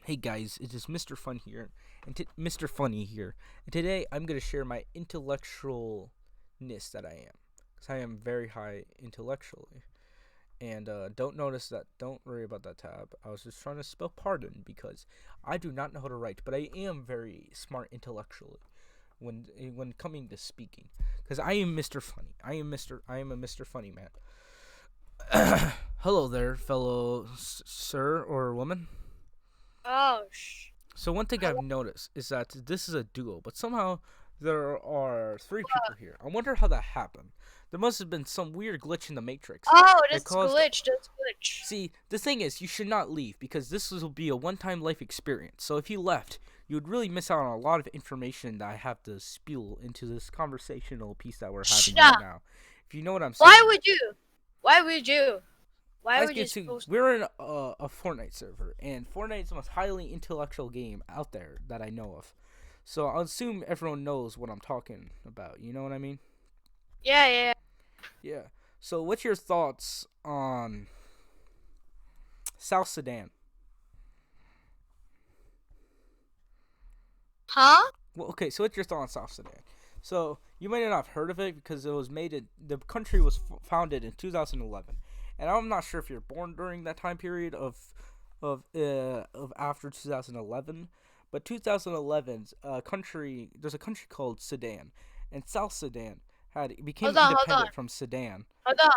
Hey guys, it is Mr. Fun here, and Mr. Funny here, and today I'm gonna share my intellectualness that I am, because I am very high intellectually. And don't notice that. Don't worry about that tab. I was just trying to spell pardon because I do not know how to write, but I am very smart intellectually when coming to speaking, because I am Mr. Funny. I am a Mr. Funny man. Hello there, fellow sir or woman. Oh, So one thing I've noticed is that this is a duo, but somehow there are three people here. I wonder how that happened. There must have been some weird glitch in the matrix oh, that that's caused. glitch. That's glitch. See, the thing is, you should not leave because this will be a one-time life experience. So if you left, you would really miss out on a lot of information that I have to spew into this conversational piece that we're having right Stop. now. If you know what I'm Why saying. would you? Why would you? Why As would you you can see, supposed? we're in a Fortnite server, and Fortnite is the most highly intellectual game out there that I know of. So I'll assume everyone knows what I'm talking about. You know what I mean? Yeah, yeah. Yeah. So what's your thoughts on South Sudan? Huh? Well, okay. So what's your thought on South Sudan? So you might not have heard of it because it was made in the country was founded in 2011, and I'm not sure if you're born during that time period of after 2011, but 2011's country there's a country called Sudan, and South Sudan had became Hold on, hold on, independent from Sudan. hold on.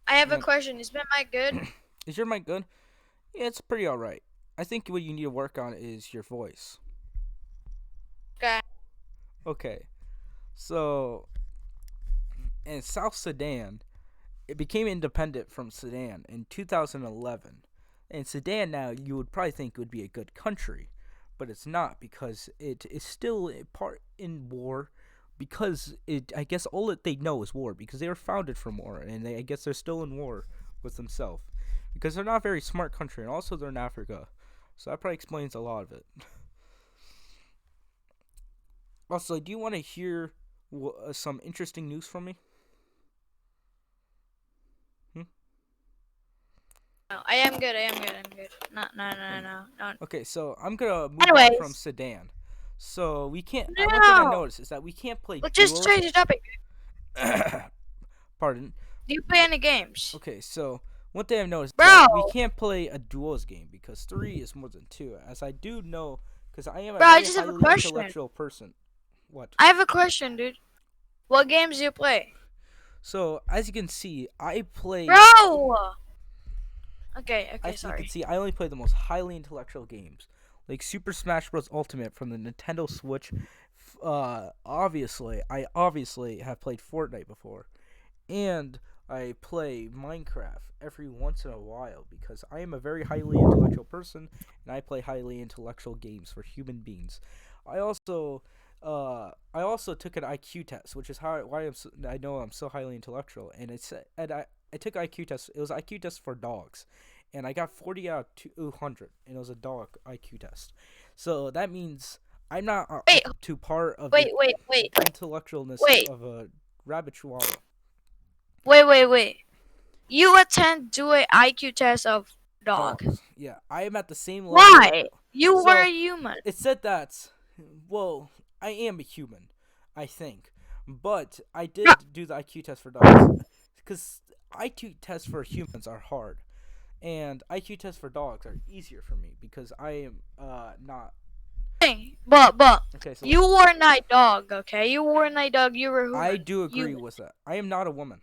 I have a And question. Is my mic good? is your mic good? Yeah, it's pretty alright. I think what you need to work on is your voice. Okay. Okay, so in South Sudan, it became independent from Sudan in 2011. And Sudan now, you would probably think would be a good country, but it's not because it is still part in war. Because I guess all that they know is war because they were founded from war, and I guess they're still in war with themselves because they're not a very smart country, and also they're in Africa, so that probably explains a lot of it. Also, do you want to hear some interesting news from me? Hmm? No, I am good. I am good. I'm good. No, no, Are no, you? no, no. Okay, so I'm gonna move on from Anyways, Sudan. So we can't. One thing I no. noticed is that we can't play Let's just duos. change the topic. Pardon. Do you play any games, Okay, so one thing I've noticed is that bro? we can't play a duos game because three is more than two. As I do know, because I am a Bro, I very just have a highly question. intellectual person. What? I have a question, dude. What games do you play, So as you can see, I play. bro? Okay, okay, As you can sorry. see, I only play the most highly intellectual games, like Super Smash Bros. Ultimate from the Nintendo Switch. I obviously have played Fortnite before, and I play Minecraft every once in a while because I am a very highly intellectual person, and I play highly intellectual games for human beings. I also I also took an IQ test, which is why I know I'm so highly intellectual. I took IQ test. It was IQ test for dogs, and I got 40 out of 200, and it was a dog IQ test. So that means I'm not Wait, up to par of the wait, intellectualness wait, of a rabbit chihuahua. wait. You attend do a IQ test of dog. Dogs. Yeah, I am at the same level. Why? You were a So human. it said that, well, I am a human, I think, but I No, did do the IQ test for dogs because IQ tests for humans are hard, and IQ tests for dogs are easier for me because I am not. but Okay, so you were not dog. Okay, you were not dog. You were I human. do agree Human. with that. I am not a woman.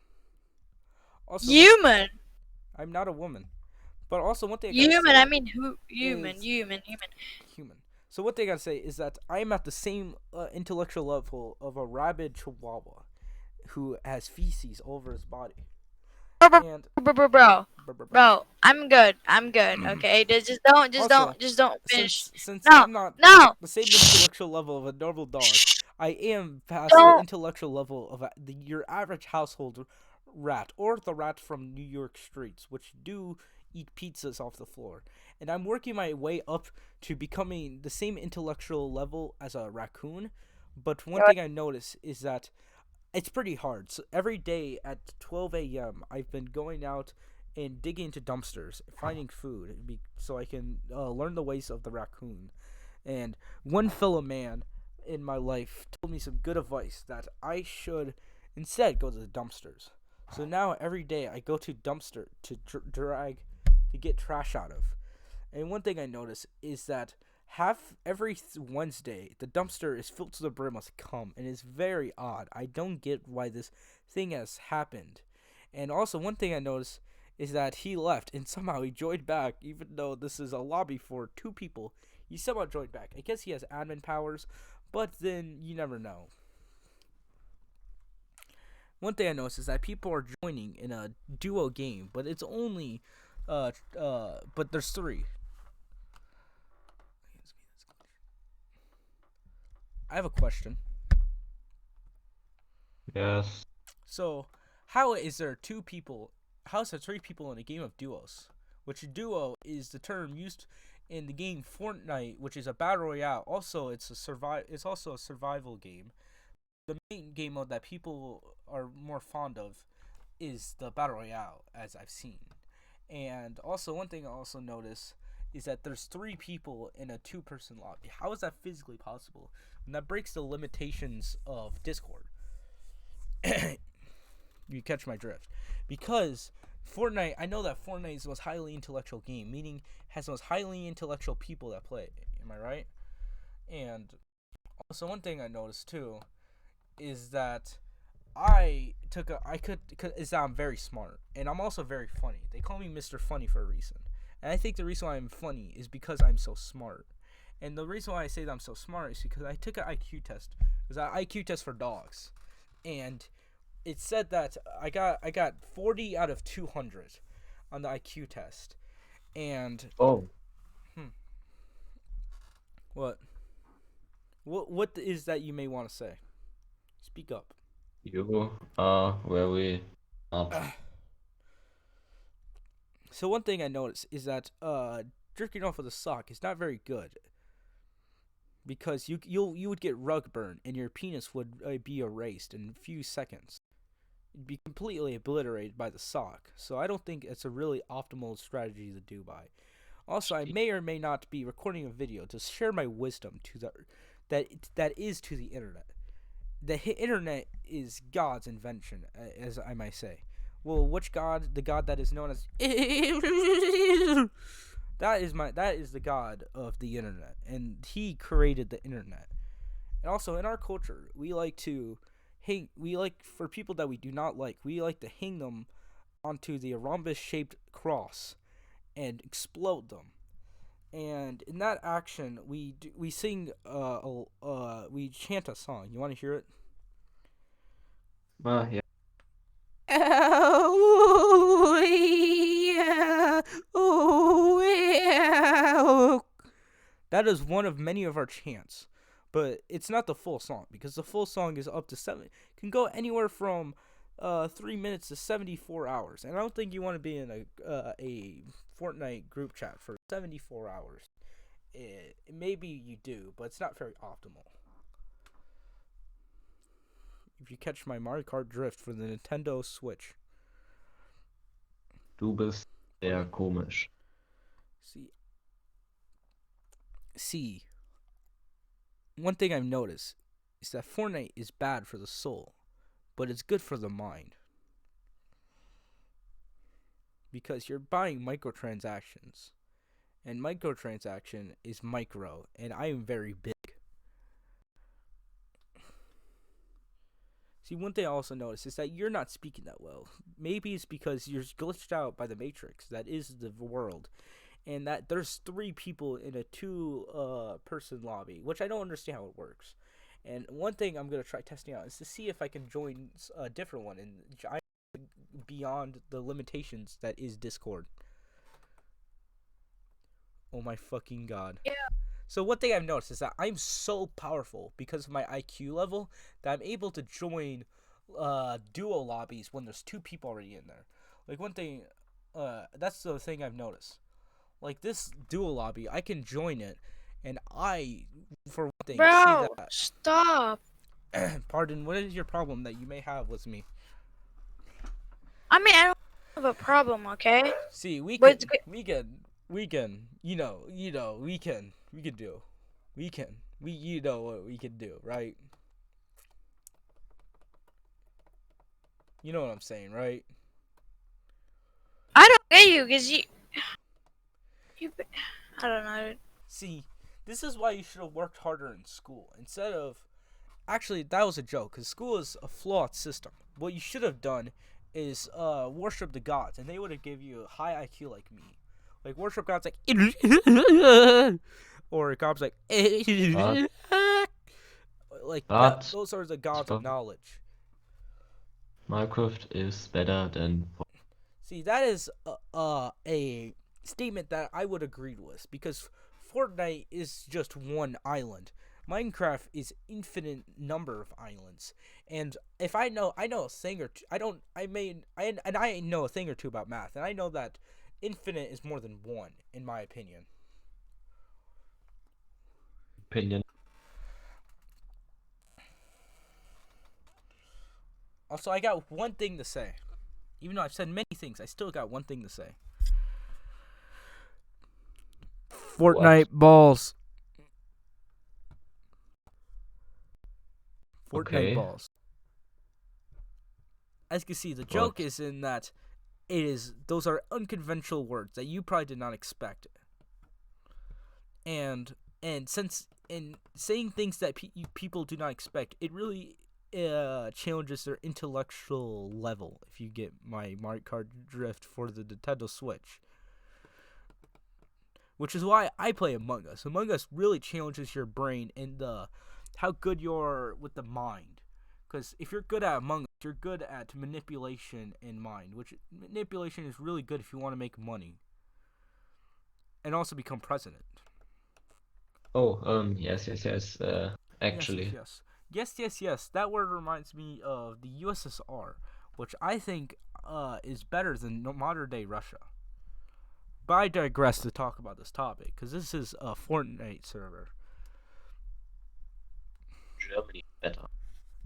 Also, Human. I'm not a woman. But also, one thing I gotta Human. I say mean, who? Human. is Human. Human. human. So what they gotta say is that I am at the same intellectual level of a rabid chihuahua who has feces all over his body. Bro, bro, And bro, bro, bro. blah, blah, blah. Bro, I'm good. I'm good. Okay, Also, just don't finish. since No, I'm not no. the same intellectual level of a normal dog, I am past the Don't. intellectual level of your average household rat or the rat from New York streets, which do eat pizzas off the floor. And I'm working my way up to becoming the same intellectual level as a raccoon. But one thing I notice is that it's pretty hard. So every day at 12 a.m., I've been going out and digging into dumpsters, finding food, so I can learn the ways of the raccoon. And one fellow man in my life told me some good advice that I should instead go to the dumpsters. So now every day I go to dumpster to drag to get trash out of. And one thing I notice is that every Wednesday the dumpster is filled to the brim with cum, and it's very odd. I don't get why this thing has happened. And also one thing I noticed is that he left and somehow he joined back, even though this is a lobby for two people. He somehow joined back. I guess he has admin powers, but then you never know. One thing I noticed is that people are joining in a duo game, but it's only, but there's three. I have a question. Yes. So, how is there two people? How is there three people in a game of duos? Which a duo is the term used in the game Fortnite, which is a battle royale. Also, it's also a survival game. The main game mode that people are more fond of is the battle royale, as I've seen. And also, one thing I also notice is that there's three people in a two-person lobby. How is that physically possible? And that breaks the limitations of Discord. You catch my drift. Because Fortnite, I know that Fortnite is the most highly intellectual game, meaning has the most highly intellectual people that play. Am I right? And also one thing I noticed too is that is that I'm very smart, and I'm also very funny. They call me Mr. Funny for a reason. And I think the reason why I'm funny is because I'm so smart. And the reason why I say that I'm so smart is because I took an IQ test. It was an IQ test for dogs. And it said that I got 40 out of 200 on the IQ test. And Oh, what is that you may want to say? Speak up. you are very So one thing I noticed is that jerking off with a sock is not very good, because you would get rug burn and your penis would be erased in a few seconds. It'd be completely obliterated by the sock. So I don't think it's a really optimal strategy to do by. Also, I may or may not be recording a video to share my wisdom to that is to the internet. The internet is God's invention, as I might say. Well, which God? The God that is known as that is the God of the internet, and He created the internet. And also in our culture, we like to hang. We like, for people that we do not like, we like to hang them onto the rhombus-shaped cross and explode them. And in that action, we sing we chant a song. You want to hear it? yeah. Oh, yeah. Oh, yeah. That is one of many of our chants, but it's not the full song, because the full song is up to can go anywhere from 3 minutes to 74 hours, and I don't think you want to be in a Fortnite group chat for 74 hours. Maybe you do, but it's not very optimal. If you catch my Mario Kart drift for the Nintendo Switch. Du bist sehr komisch. See, one thing I've noticed is that Fortnite is bad for the soul, but it's good for the mind. Because you're buying microtransactions, and microtransaction is micro, and I am very big. See, one thing I also noticed is that you're not speaking that well. Maybe it's because you're glitched out by the Matrix, that is the world, and that there's three people in a two-person lobby, which I don't understand how it works. And one thing I'm going to try testing out is to see if I can join a different one and beyond the limitations that is Discord. Oh my fucking god. Yeah. So one thing I've noticed is that I'm so powerful because of my IQ level that I'm able to join duo lobbies when there's two people already in there. Like one thing, that's the thing I've noticed. Like this duo lobby, I can join it, and I, for one thing, Bro, see that. stop. Pardon, what is your problem that you may have with me? I mean, have a problem, okay? See, But it's we can, we can do, you know what we can do, right? You know what I'm saying, right? I don't get you, cause you, I don't know. See, this is why you should have worked harder in school instead of. Actually, that was a joke because school is a flawed system. What you should have done is worship the gods, and they would have give you a high IQ like me. Like worship gods like, or gods like, like that, But those are the gods of knowledge. Minecraft is better than. See, that is a statement that I would agree with because Fortnite is just one island. Minecraft is infinite number of islands, and if I know a thing or two, I know a thing or two about math, and I know that infinite is more than one, in my opinion. Opinion. Also, I got one thing to say. Even though I've said many things, I still got one thing to say. Fortnite balls. Fortnite Okay. balls. As you can see, the joke is in that those are unconventional words that you probably did not expect. And since in saying things that people do not expect, it really challenges their intellectual level. If you get my Mario Kart drift for the Nintendo Switch, which is why I play Among Us. Among Us really challenges your brain and how good you're with the mind. Because if you're good at Among Us, you're good at manipulation in mind, which manipulation is really good if you want to make money and also become president. Oh, yes. Actually, Yes. That word reminds me of the USSR, which I think is better than modern day Russia. But I digress to talk about this topic because this is a Fortnite server. Germany better.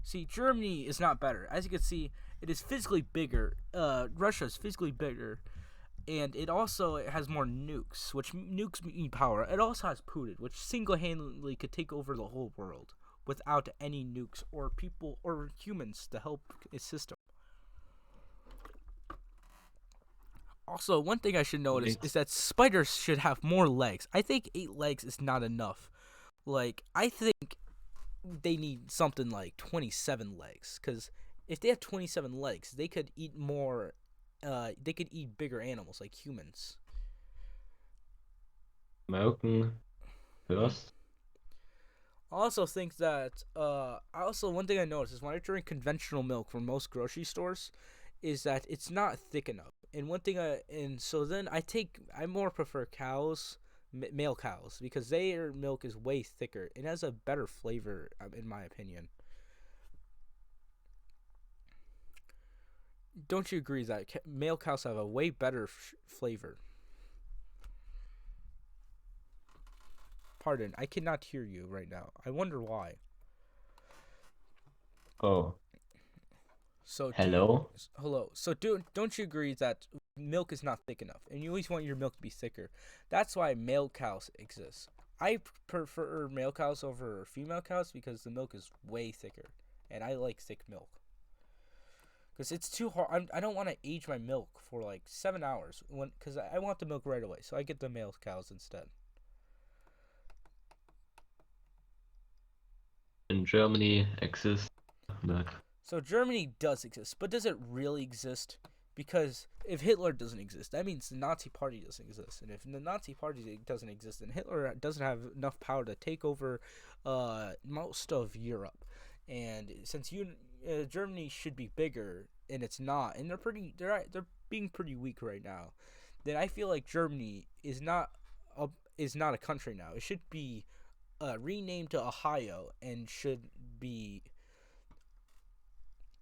See, Germany is not better. As you can see, it is physically bigger. Russia is physically bigger, and it has more nukes, which nukes mean power. It also has Putin, which single-handedly could take over the whole world without any nukes or people or humans to help its system. Also, one thing I should notice is that spiders should have more legs. I think 8 legs is not enough. Like, I think they need something like 27 legs. Because if they have 27 legs, they could eat more. They could eat bigger animals like humans. American first. I also think that. One thing I noticed is when I drink conventional milk from most grocery stores, is that it's not thick enough. And one thing I more prefer cows, male cows, because their milk is way thicker. It has a better flavor, in my opinion. Don't you agree that male cows have a way better flavor? Pardon, I cannot hear you right now. I wonder why. Oh. So Hello? Hello. So don't you agree that milk is not thick enough, and you always want your milk to be thicker? That's why male cows exist. I prefer male cows over female cows because the milk is way thicker, and I like thick milk. Because it's too hard. I don't want to age my milk for like 7 hours because I want the milk right away. So I get the male cows instead. In Germany exists milk. So Germany does exist, but does it really exist? Because if Hitler doesn't exist, that means the Nazi Party doesn't exist. And if the Nazi Party doesn't exist, then Hitler doesn't have enough power to take over most of Europe. And since Germany should be bigger, and it's not, and they're being pretty weak right now, then I feel like Germany is not a country now. It should be renamed to Ohio and should be.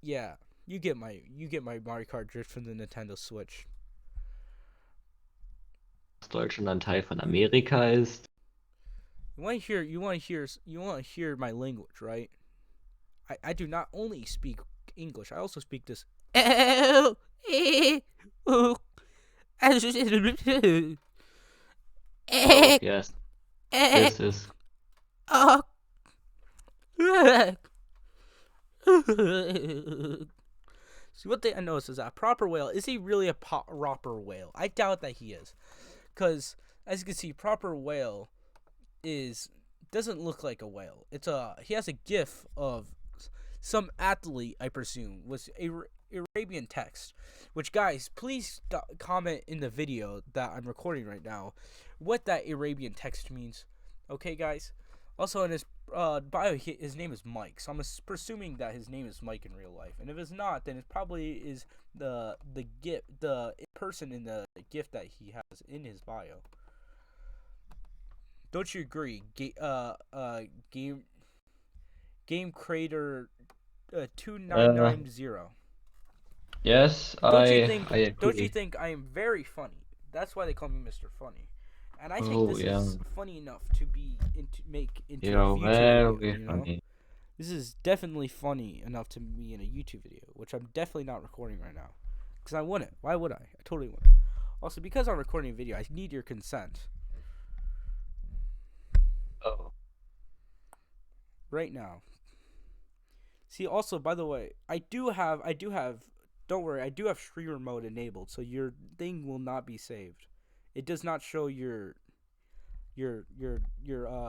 Yeah, you get my Mario Kart drift from the Nintendo Switch. Dass Deutschland ein Teil von Amerika ist. You want to hear my language, right? I do not only speak English. I also speak this Oh, yes. This is See, one thing I noticed is that proper whale, is he really a proper whale? I doubt that he is. Because, as you can see, proper whale doesn't look like a whale. He has a gif of some athlete, I presume, was Arabian text. Which, guys, please comment in the video that I'm recording right now what that Arabian text means. Okay, guys? Also, in his bio, his name is Mike, so I'm presuming that his name is Mike in real life. And if it's not, then it probably is the person in the gift that he has in his bio. Don't you agree? Game creator 2990. yes, Don't you I agree. think I am very funny? That's why they call me Mr. Funny. And I think Oh, this yeah. is funny enough to make into a You're future very video, you know? funny. This is definitely funny enough to be in a YouTube video, which I'm definitely not recording right now. Because I wouldn't. Why would I? I totally wouldn't. Also, because I'm recording a video, I need your consent. Oh. Right now. See, also, by the way, I do have, don't worry, I do have streamer mode enabled, so your thing will not be saved. It does not show your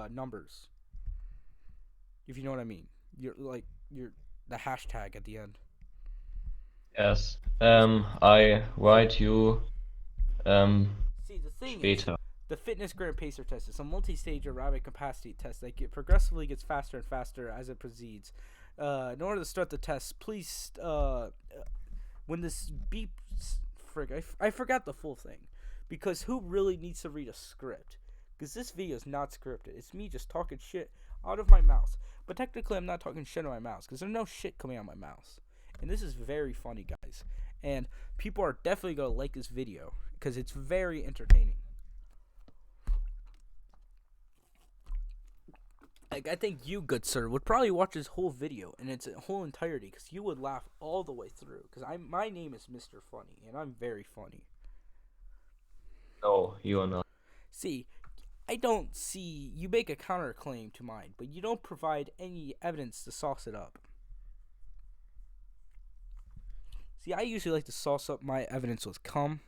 numbers. If you know what I mean. The hashtag at the end. Yes. I write you See, the thing später. is, the Fitness Grand Pacer test is a multi-stage aerobic capacity test that progressively gets faster and faster as it proceeds. In order to start the test, please, when this beeps, I forgot the full thing. Because who really needs to read a script? Because this video is not scripted. It's me just talking shit out of my mouth. But technically, I'm not talking shit out of my mouth, because there's no shit coming out of my mouth. And this is very funny, guys. And people are definitely going to like this video, because it's very entertaining. Like, I think you, good sir, would probably watch this whole video in its whole entirety, because you would laugh all the way through. Because my name is Mr. Funny, and I'm very funny. No, you are not. See, I don't see you make a counterclaim to mine, but you don't provide any evidence to sauce it up. See, I usually like to sauce up my evidence with cum.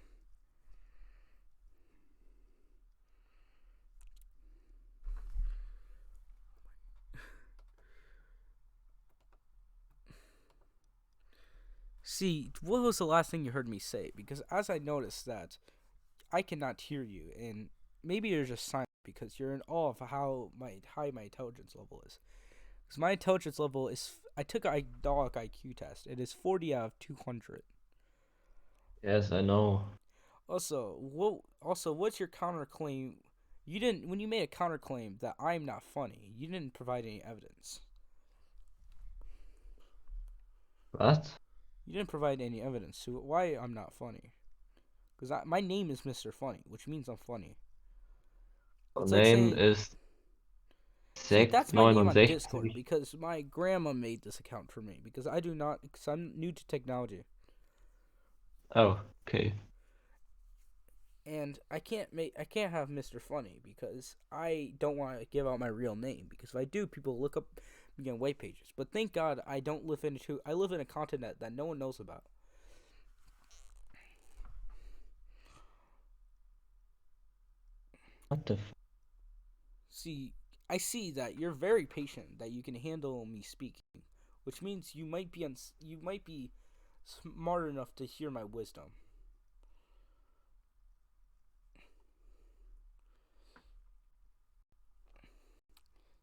See, what was the last thing you heard me say? Because as I noticed that I cannot hear you, and maybe you're just silent because you're in awe of how high my intelligence level is. Because my intelligence level is, I took a dog IQ test. It is 40 out of 200. Yes, I know. Also, what's your counterclaim? You didn't, when you made a counterclaim that I'm not funny, you didn't provide any evidence. What? You didn't provide any evidence to why I'm not funny. Because my name is Mr. Funny, which means I'm funny. Your It's like name saying, is see, that's my name on 69. Discord because my grandma made this account for me because because I'm new to technology. Oh, okay. And I can't have Mr. Funny because I don't want to give out my real name, because if I do, people look up me on white pages. But thank God I live in a continent that no one knows about. What the See, I see that you're very patient, that you can handle me speaking, which means you might be smart enough to hear my wisdom.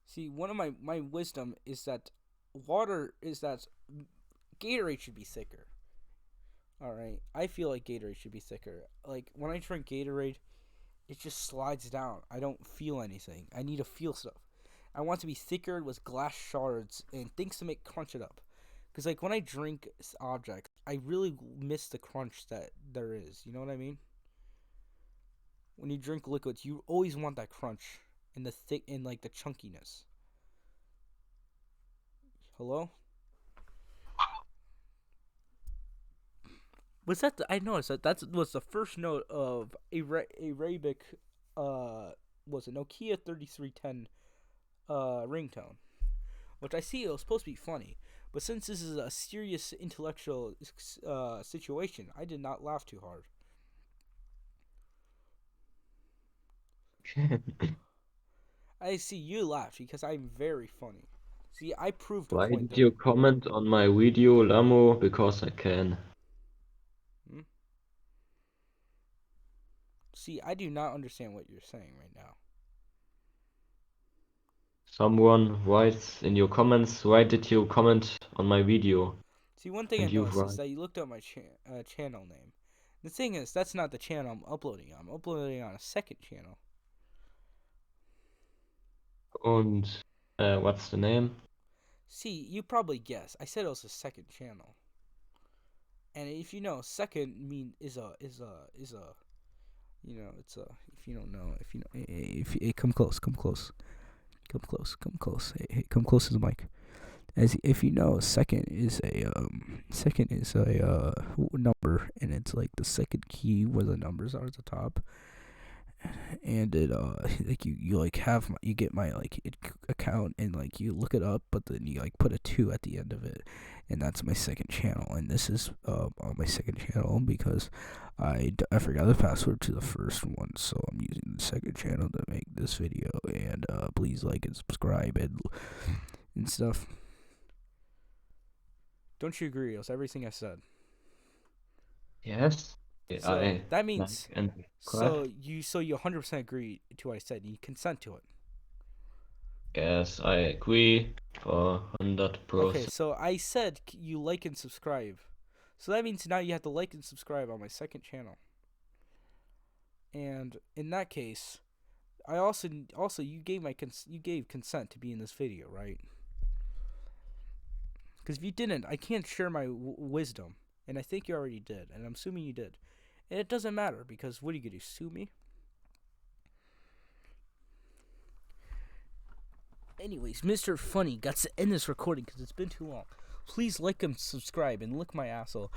See, one of my wisdom is that Gatorade should be thicker. Alright? I feel like Gatorade should be thicker. Like, when I drink Gatorade, it just slides down. I don't feel anything. I need to feel stuff. I want to be thicker with glass shards and things to make crunch it up. Because, like, when I drink objects, I really miss the crunch that there is. You know what I mean? When you drink liquids, you always want that crunch and the thick and, like, the chunkiness. Hello? Was that I noticed that was the first note of Arabic was a Nokia 3310 ringtone, which I see it was supposed to be funny, but since this is a serious intellectual situation, I did not laugh too hard. I see you laughed because I'm very funny. See, I proved a Why point did there. you comment on my video, Lamo? Because I can. Hmm? See, I do not understand what you're saying right now. Someone writes in your comments, why did you comment on my video? See, one thing I And you noticed is write. that you looked up my channel name. The thing is, that's not the channel I'm uploading on. I'm uploading on a second channel. And what's the name? See, you probably guessed. I said it was a second channel. And if you know, second mean is a you know, it's a if you don't know, if you know, hey, come close, come close, come close, come close, hey, come close to the mic. As if you know, second is a number, and it's like the second key where the numbers are at the top, and it like you like have you get my like account and like you look it up, but then you like put a 2 at the end of it, and that's my second channel. And this is on my second channel because I forgot the password to the first one, so I'm using the second channel to make this video. And please like and subscribe and stuff. Don't you agree with everything I said? Yes. So I that means like and so you 100% agree to what I said. You consent to it. yes, I agree for 100%. Okay, so I said you like and subscribe. So that means now you have to like and subscribe on my second channel. And in that case, I also you gave you gave consent to be in this video, right? Because if you didn't, I can't share my wisdom, and I think you already did, and I'm assuming you did. And it doesn't matter because what are you gonna do? Sue me? Anyways, Mr. Funny got to end this recording because it's been too long. Please like and subscribe and lick my asshole.